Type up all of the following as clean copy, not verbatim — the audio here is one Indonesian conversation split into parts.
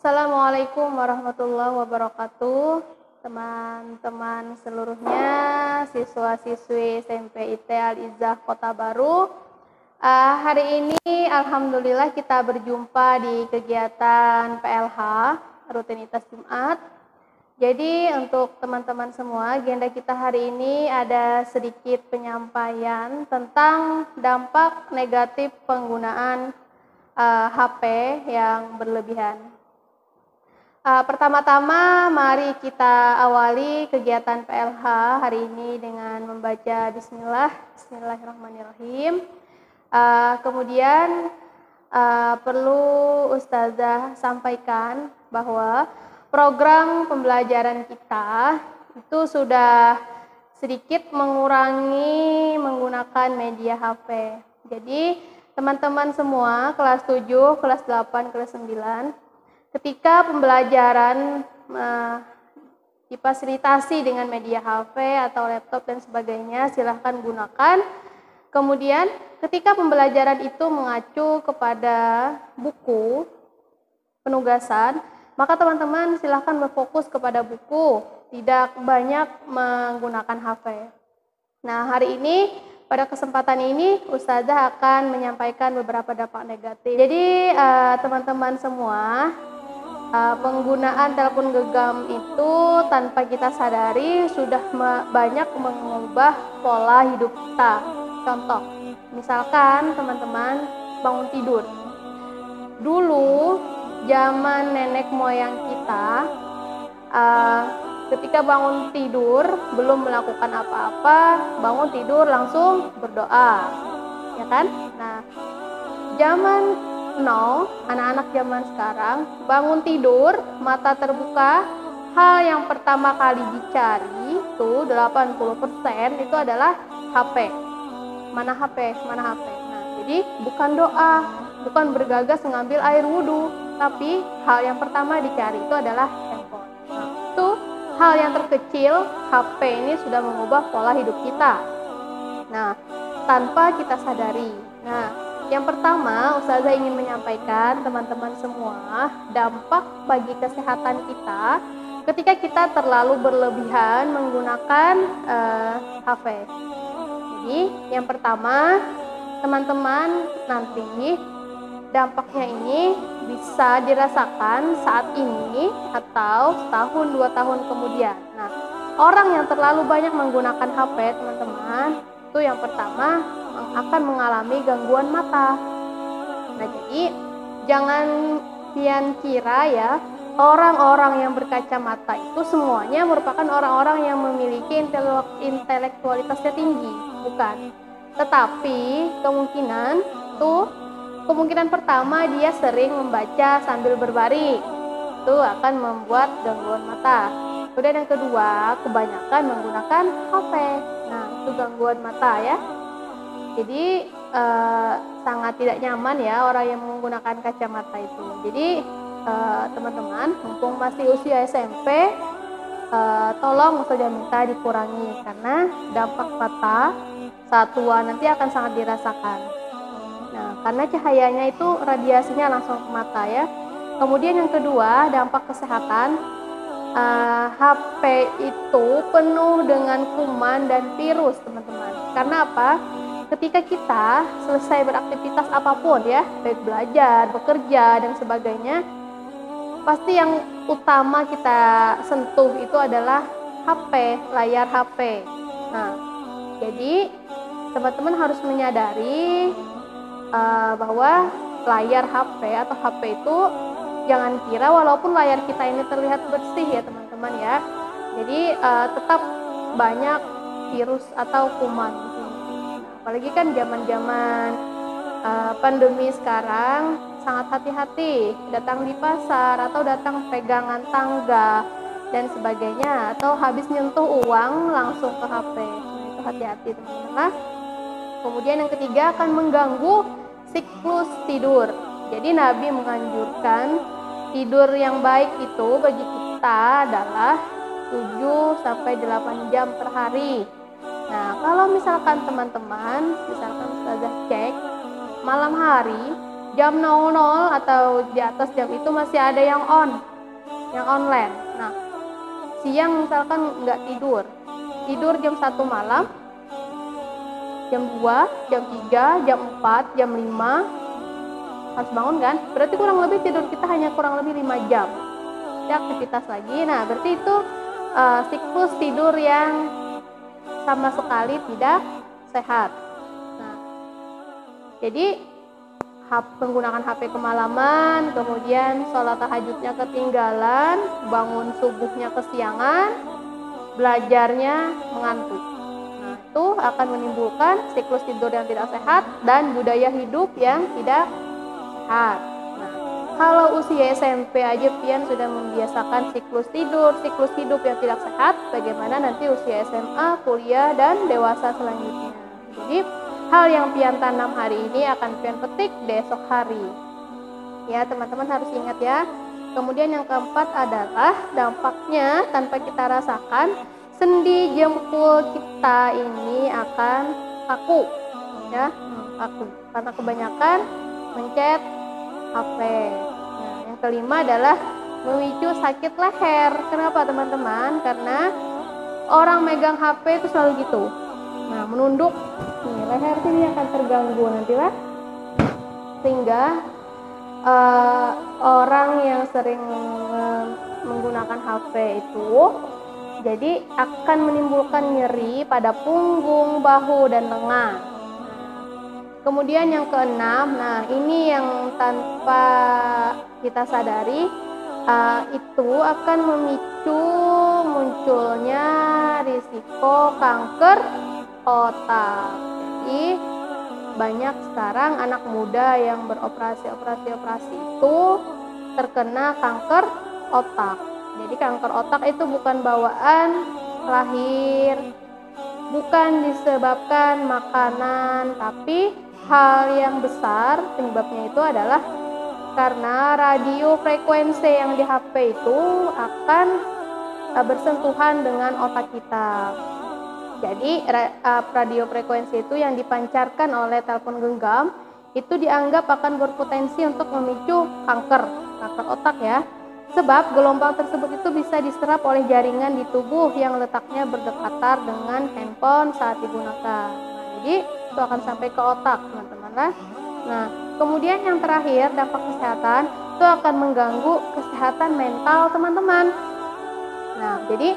Assalamualaikum warahmatullahi wabarakatuh. Teman-teman seluruhnya, siswa-siswi SMP IT Al-Izzah Kota Baru. Hari ini alhamdulillah kita berjumpa di kegiatan PLH rutinitas Jumat. Jadi untuk teman-teman semua, agenda kita hari ini ada sedikit penyampaian tentang dampak negatif penggunaan HP yang berlebihan. Pertama-tama mari kita awali kegiatan PLH hari ini dengan membaca Bismillahirrahmanirrahim. Kemudian perlu Ustazah sampaikan bahwa program pembelajaran kita itu sudah sedikit mengurangi menggunakan media HP. Jadi teman-teman semua kelas 7, kelas 8, kelas 9 ketika pembelajaran difasilitasi dengan media HP atau laptop dan sebagainya, silahkan gunakan. Kemudian ketika pembelajaran itu mengacu kepada buku penugasan, maka teman-teman silahkan berfokus kepada buku, tidak banyak menggunakan HP. Nah, hari ini pada kesempatan ini Ustazah akan menyampaikan beberapa dampak negatif. Jadi teman-teman semua, penggunaan telepon genggam itu tanpa kita sadari sudah banyak mengubah pola hidup kita. Contoh, misalkan teman-teman bangun tidur. Dulu zaman nenek moyang kita, ketika bangun tidur belum melakukan apa-apa, bangun tidur langsung berdoa, ya kan? Nah, zaman now, anak-anak zaman sekarang bangun tidur, mata terbuka, hal yang pertama kali dicari itu 80% itu adalah HP. Mana HP? Mana HP? Nah, jadi bukan doa, bukan bergegas mengambil air wudhu, tapi hal yang pertama dicari itu adalah handphone. Nah, itu hal yang terkecil, HP ini sudah mengubah pola hidup kita. Nah, tanpa kita sadari. Nah, yang pertama, Ustazah ingin menyampaikan teman-teman semua dampak bagi kesehatan kita ketika kita terlalu berlebihan menggunakan HP. Jadi, yang pertama, teman-teman nanti dampaknya ini bisa dirasakan saat ini atau setahun 2 tahun kemudian. Nah, orang yang terlalu banyak menggunakan HP, teman-teman, itu yang pertama akan mengalami gangguan mata. Nah, jadi jangan pian kira ya, orang-orang yang berkacamata itu semuanya merupakan orang-orang yang memiliki intelektualitasnya tinggi, bukan. Tetapi kemungkinan pertama dia sering membaca sambil berbaring, itu akan membuat gangguan mata. Kemudian yang kedua, kebanyakan menggunakan HP. Nah, itu gangguan mata ya. Jadi sangat tidak nyaman ya orang yang menggunakan kacamata itu. Jadi teman-teman, mumpung masih usia SMP, tolong saja minta dikurangi karena dampak mata saat tua nanti akan sangat dirasakan. Nah, karena cahayanya itu radiasinya langsung ke mata ya. Kemudian yang kedua, dampak kesehatan. HP itu penuh dengan kuman dan virus, teman-teman. Karena apa? Ketika kita selesai beraktivitas apapun ya, baik belajar, bekerja, dan sebagainya, pasti yang utama kita sentuh itu adalah HP, layar HP. Nah, jadi teman-teman harus menyadari bahwa layar HP atau HP itu jangan kira walaupun layar kita ini terlihat bersih ya teman-teman ya. Jadi tetap banyak virus atau kuman. Apalagi kan zaman-zaman pandemi sekarang sangat hati-hati datang di pasar atau datang pegangan tangga dan sebagainya, atau habis nyentuh uang langsung ke HP. Nah, itu hati-hati teman-teman. Kemudian yang ketiga, akan mengganggu siklus tidur. Jadi Nabi menganjurkan tidur yang baik itu bagi kita adalah 7-8 jam per hari. Nah, kalau misalkan teman-teman, misalkan Ustazah cek malam hari jam 00 atau di atas jam itu masih ada yang online. Nah, siang misalkan nggak tidur jam 1 malam, jam 2, jam 3, jam 4, jam 5 harus bangun kan? Berarti kurang lebih tidur kita hanya kurang lebih 5 jam. Ada aktivitas lagi. Nah, berarti itu siklus tidur yang sama sekali tidak sehat. Nah, jadi menggunakan HP kemalaman, kemudian sholat tahajudnya ketinggalan, bangun subuhnya kesiangan, belajarnya mengantuk. Nah, itu akan menimbulkan siklus tidur yang tidak sehat dan budaya hidup yang tidak sehat. Nah, kalau usia SMP aja pian sudah membiasakan siklus tidur, siklus hidup yang tidak sehat, bagaimana nanti usia SMA, kuliah, dan dewasa selanjutnya. Jadi, hal yang pian tanam hari ini akan pian petik besok hari. Ya, teman-teman harus ingat ya. Kemudian yang keempat adalah dampaknya tanpa kita rasakan, sendi jempol kita ini akan kaku. Ya, kaku. Karena kebanyakan mencet HP. Nah, yang kelima adalah memicu sakit leher. Kenapa teman-teman? Karena orang megang HP itu selalu gitu. Nah, menunduk, nih, leher sini akan terganggu nantilah, sehingga orang yang sering menggunakan HP itu jadi akan menimbulkan nyeri pada punggung, bahu, dan lengan. Kemudian yang keenam, nah ini yang tanpa kita sadari itu akan memicu munculnya risiko kanker otak. Jadi banyak sekarang anak muda yang beroperasi itu terkena kanker otak. Jadi kanker otak itu bukan bawaan lahir, bukan disebabkan makanan, tapi hal yang besar penyebabnya itu adalah karena radio frekuensi yang di HP itu akan bersentuhan dengan otak kita. Jadi radio frekuensi itu yang dipancarkan oleh telepon genggam itu dianggap akan berpotensi untuk memicu kanker otak ya. Sebab gelombang tersebut itu bisa diserap oleh jaringan di tubuh yang letaknya berdekatan dengan handphone saat digunakan. Nah, jadi itu akan sampai ke otak, teman-teman lah. Nah, kemudian yang terakhir, dampak kesehatan itu akan mengganggu kesehatan mental teman-teman. Nah, jadi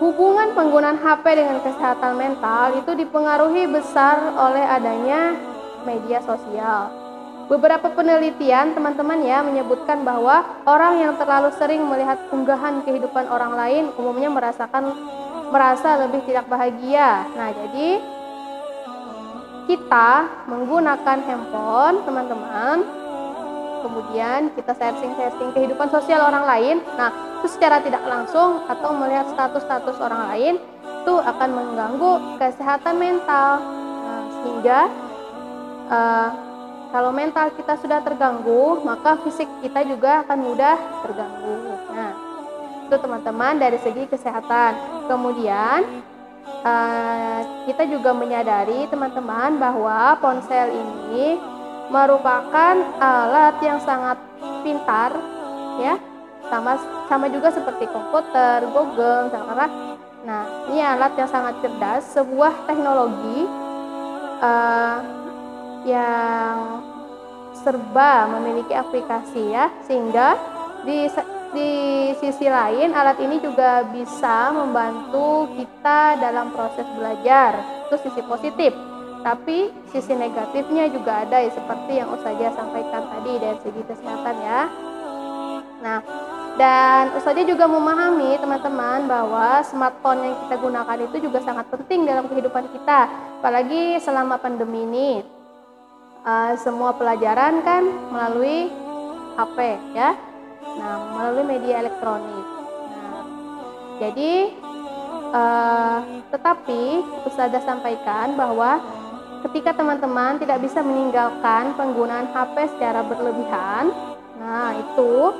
hubungan penggunaan HP dengan kesehatan mental itu dipengaruhi besar oleh adanya media sosial. Beberapa penelitian teman-teman ya menyebutkan bahwa orang yang terlalu sering melihat unggahan kehidupan orang lain umumnya merasa lebih tidak bahagia. Nah, jadi kita menggunakan handphone teman-teman, kemudian kita sharing kehidupan sosial orang lain. Nah, itu secara tidak langsung atau melihat status orang lain itu akan mengganggu kesehatan mental. Nah, sehingga kalau mental kita sudah terganggu, maka fisik kita juga akan mudah terganggu. Nah, itu teman-teman dari segi kesehatan. Kemudian kita juga menyadari teman-teman bahwa ponsel ini merupakan alat yang sangat pintar, ya, sama juga seperti komputer, Google, misalkan. Nah, ini alat yang sangat cerdas, sebuah teknologi yang serba memiliki aplikasi ya, sehingga di sisi lain alat ini juga bisa membantu kita dalam proses belajar. Itu sisi positif. Tapi sisi negatifnya juga ada ya, seperti yang Ustazah sampaikan tadi dari segi kesehatan ya. Nah, dan Ustazah juga memahami teman-teman bahwa smartphone yang kita gunakan itu juga sangat penting dalam kehidupan kita, apalagi selama pandemi ini. Semua pelajaran kan melalui HP ya. Nah, melalui media elektronik. Nah, jadi tetapi Ustazah sampaikan bahwa ketika teman-teman tidak bisa meninggalkan penggunaan HP secara berlebihan, nah itu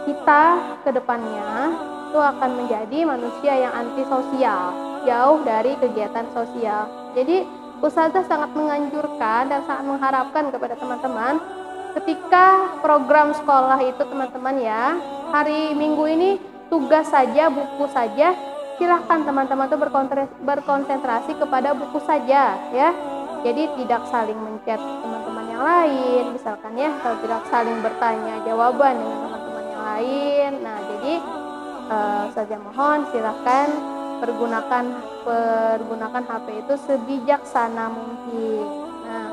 kita ke depannya itu akan menjadi manusia yang antisosial, jauh dari kegiatan sosial. Jadi Ustazah sangat menganjurkan dan sangat mengharapkan kepada teman-teman ketika program sekolah itu teman-teman ya, hari Minggu ini tugas saja, buku saja, silahkan teman-teman tuh berkonsentrasi kepada buku saja ya. Jadi tidak saling menchat teman-teman yang lain, misalkan ya, kalau tidak saling bertanya jawaban dengan teman-teman yang lain. Nah, jadi Ustazah mohon silahkan pergunakan HP itu sebijaksana mungkin. Nah,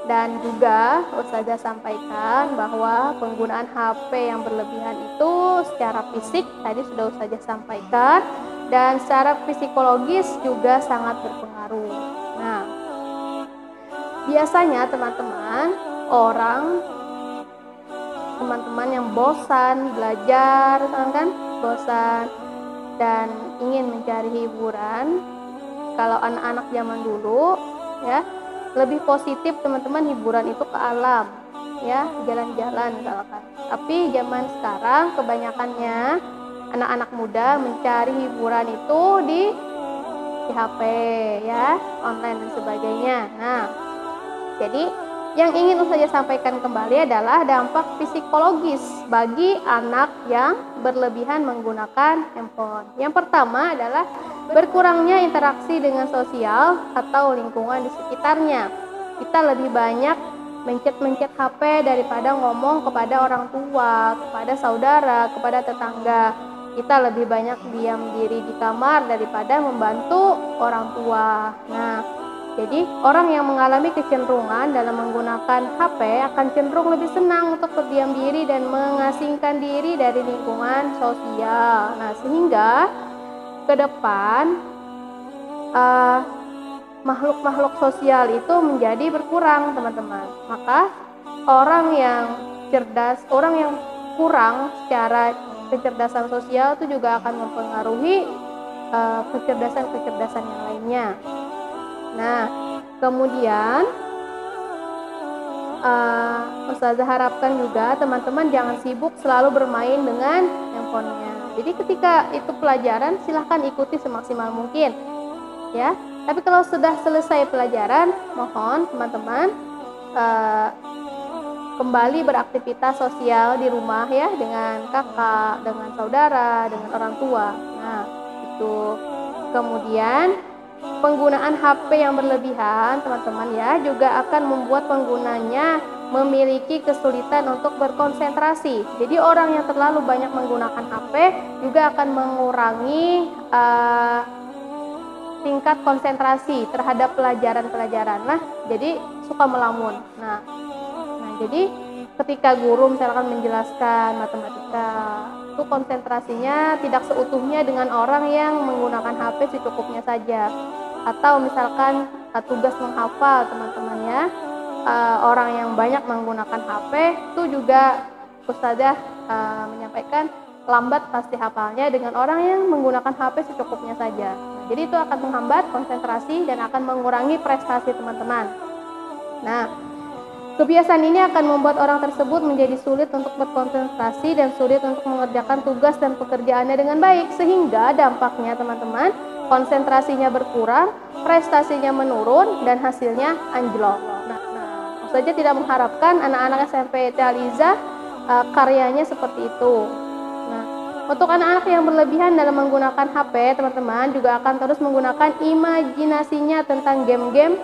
dan juga Ustazah sampaikan bahwa penggunaan HP yang berlebihan itu secara fisik tadi sudah Ustazah sampaikan, dan secara psikologis juga sangat berpengaruh. Nah, biasanya teman-teman yang bosan belajar kan, bosan dan ingin mencari hiburan, kalau anak-anak zaman dulu ya lebih positif teman-teman, hiburan itu ke alam ya, jalan-jalan misalkan. Tapi zaman sekarang kebanyakannya anak-anak muda mencari hiburan itu di HP ya, online dan sebagainya. Nah, jadi yang ingin saya sampaikan kembali adalah dampak psikologis bagi anak yang berlebihan menggunakan handphone. Yang pertama adalah berkurangnya interaksi dengan sosial atau lingkungan di sekitarnya. Kita lebih banyak mencet HP daripada ngomong kepada orang tua, kepada saudara, kepada tetangga. Kita lebih banyak diam diri di kamar daripada membantu orang tua. Nah, jadi orang yang mengalami kecenderungan dalam menggunakan HP akan cenderung lebih senang untuk berdiam diri dan mengasingkan diri dari lingkungan sosial. Nah, sehingga ke depan makhluk-makhluk sosial itu menjadi berkurang, teman-teman. Maka orang yang cerdas, orang yang kurang secara kecerdasan sosial itu juga akan mempengaruhi kecerdasan-kecerdasan yang lainnya. Nah, kemudian Ustazah harapkan juga teman-teman jangan sibuk selalu bermain dengan handphonenya. Jadi ketika itu pelajaran silahkan ikuti semaksimal mungkin ya. Tapi kalau sudah selesai pelajaran, mohon teman-teman kembali beraktivitas sosial di rumah ya, dengan kakak, dengan saudara, dengan orang tua. Nah, itu. Kemudian penggunaan HP yang berlebihan teman-teman ya juga akan membuat penggunanya memiliki kesulitan untuk berkonsentrasi. Jadi orang yang terlalu banyak menggunakan HP juga akan mengurangi tingkat konsentrasi terhadap pelajaran-pelajaran. Nah, jadi suka melamun. Nah, jadi ketika guru misalkan menjelaskan matematika, itu konsentrasinya tidak seutuhnya dengan orang yang menggunakan HP secukupnya saja. Atau misalkan tugas menghafal teman-teman ya, orang yang banyak menggunakan HP itu juga Ustazah menyampaikan lambat pasti hafalnya dengan orang yang menggunakan HP secukupnya saja. Nah, jadi itu akan menghambat konsentrasi dan akan mengurangi prestasi teman-teman. Nah, kebiasaan ini akan membuat orang tersebut menjadi sulit untuk berkonsentrasi dan sulit untuk mengerjakan tugas dan pekerjaannya dengan baik, sehingga dampaknya teman-teman konsentrasinya berkurang, prestasinya menurun, dan hasilnya anjlok. Nah, saja tidak mengharapkan anak-anak SMP Aliza karyanya seperti itu. Nah, untuk anak-anak yang berlebihan dalam menggunakan HP, teman-teman juga akan terus menggunakan imajinasinya tentang game-game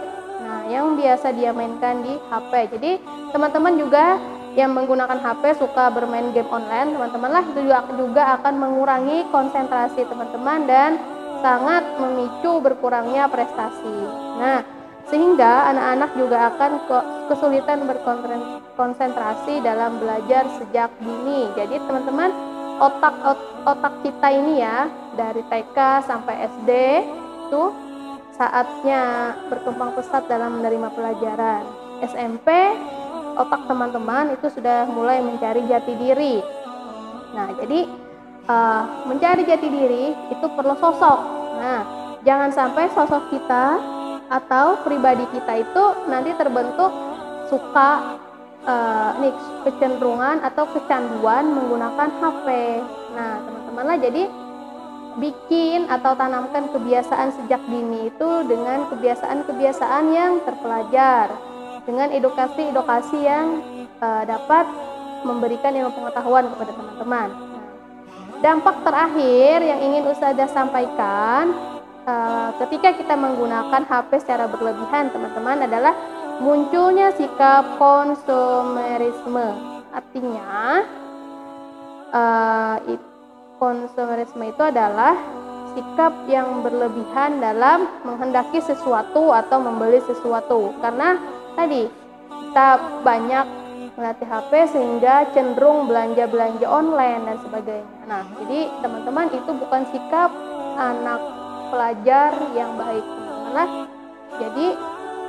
yang biasa dia mainkan di HP. Jadi teman-teman juga yang menggunakan HP suka bermain game online, teman-teman lah, itu juga akan mengurangi konsentrasi teman-teman dan sangat memicu berkurangnya prestasi. Nah, sehingga anak-anak juga akan kesulitan berkonsentrasi dalam belajar sejak dini. Jadi teman-teman, otak kita ini ya, dari TK sampai SD itu saatnya berkembang pesat dalam menerima pelajaran. SMP, otak teman-teman itu sudah mulai mencari jati diri. Nah, jadi mencari jati diri itu perlu sosok. Nah, jangan sampai sosok kita atau pribadi kita itu nanti terbentuk suka kecenderungan atau kecanduan menggunakan HP. Nah, teman-teman lah, jadi bikin atau tanamkan kebiasaan sejak dini itu dengan kebiasaan-kebiasaan yang terpelajar, dengan edukasi-edukasi yang dapat memberikan ilmu pengetahuan kepada teman-teman. Dampak terakhir yang ingin Ustazah sampaikan ketika kita menggunakan HP secara berlebihan, teman-teman, adalah munculnya sikap konsumerisme. Artinya, konsumerisme itu adalah sikap yang berlebihan dalam menghendaki sesuatu atau membeli sesuatu. Karena tadi kita banyak melatih HP sehingga cenderung belanja-belanja online dan sebagainya. Nah, jadi teman-teman, itu bukan sikap anak pelajar yang baik, teman-teman. Jadi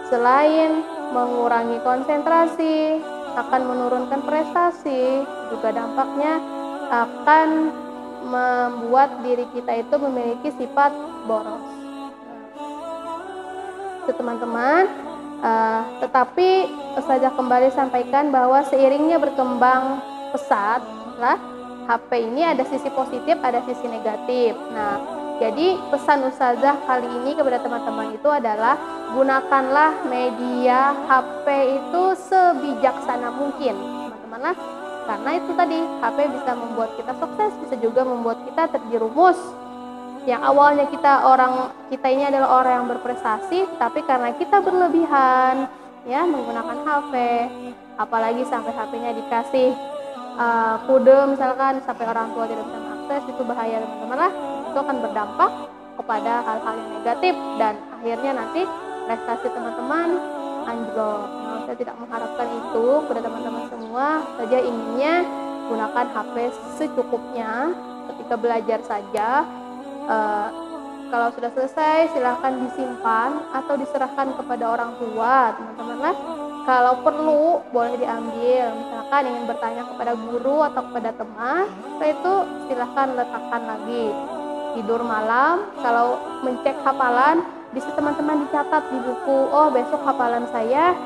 selain mengurangi konsentrasi, akan menurunkan prestasi, juga dampaknya akan membuat diri kita itu memiliki sifat boros. Itu teman-teman. Tetapi Ustazah kembali sampaikan bahwa seiringnya berkembang pesat HP ini ada sisi positif, ada sisi negatif. Nah, jadi pesan Ustazah kali ini kepada teman-teman itu adalah gunakanlah media HP itu sebijaksana mungkin, teman-teman. Karena itu tadi, HP bisa membuat kita sukses, bisa juga membuat kita terjerumus. Yang awalnya kita ini adalah orang yang berprestasi, tapi karena kita berlebihan ya menggunakan HP, apalagi sampai HP-nya dikasih kode misalkan sampai orang tua tidak bisa mengakses, itu bahaya, teman-teman. Itu akan berdampak kepada hal-hal yang negatif dan akhirnya nanti prestasi teman-teman anjlok. Nah, saya tidak mengharapkan itu kepada teman-teman semua. Saja inginnya gunakan HP secukupnya ketika belajar saja. Kalau sudah selesai silahkan disimpan atau diserahkan kepada orang tua, teman-teman. Kalau perlu boleh diambil, misalkan ingin bertanya kepada guru atau kepada teman, setelah itu silahkan letakkan lagi. Tidur malam, kalau mencek hafalan bisa teman-teman dicatat di buku. Oh, besok hafalan saya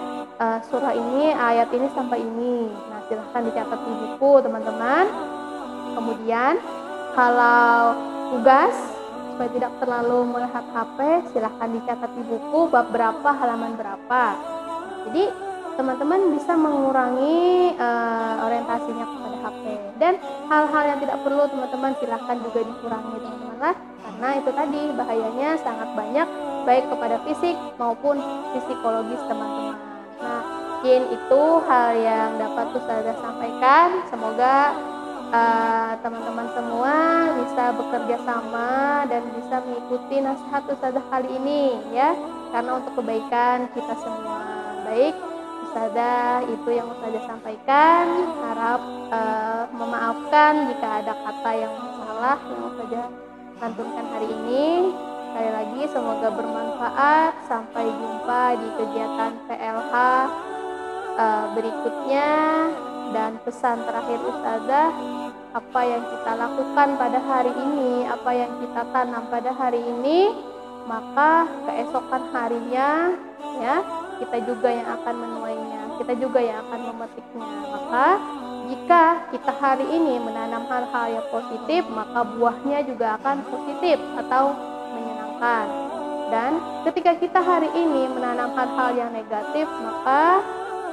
surah ini, ayat ini sampai ini. Nah, silahkan dicatat di buku, teman-teman. Kemudian kalau tugas supaya tidak terlalu melihat HP, silahkan dicatat di buku bab berapa, halaman berapa. Jadi teman-teman bisa mengurangi orientasinya kepada HP, dan hal-hal yang tidak perlu teman-teman silahkan juga dikurangi, teman-teman lah, karena itu tadi bahayanya sangat banyak baik kepada fisik maupun psikologis teman-teman. Nah, mungkin itu hal yang dapat Ustazah sampaikan. Semoga teman-teman semua bisa bekerja sama dan bisa mengikuti nasihat Ustazah kali ini ya, karena untuk kebaikan kita semua. Baik, Ustazah, itu yang Ustazah sampaikan. Harap memaafkan jika ada kata yang salah yang Ustazah lantunkan hari ini. Sekali lagi semoga bermanfaat. Sampai jumpa di kegiatan PLH berikutnya. Dan pesan terakhir Ustazah, apa yang kita lakukan pada hari ini, apa yang kita tanam pada hari ini, maka keesokan harinya ya kita juga yang akan menuainya, kita juga yang akan memetiknya. Maka jika kita hari ini menanam hal-hal yang positif, maka buahnya juga akan positif atau menyenangkan. Dan ketika kita hari ini menanam hal-hal yang negatif, maka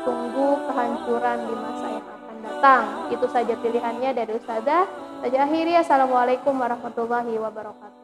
tunggu kehancuran di masa yang akan datang. Itu saja pilihannya dari Ustazah. Saya akhiri, assalamualaikum warahmatullahi wabarakatuh.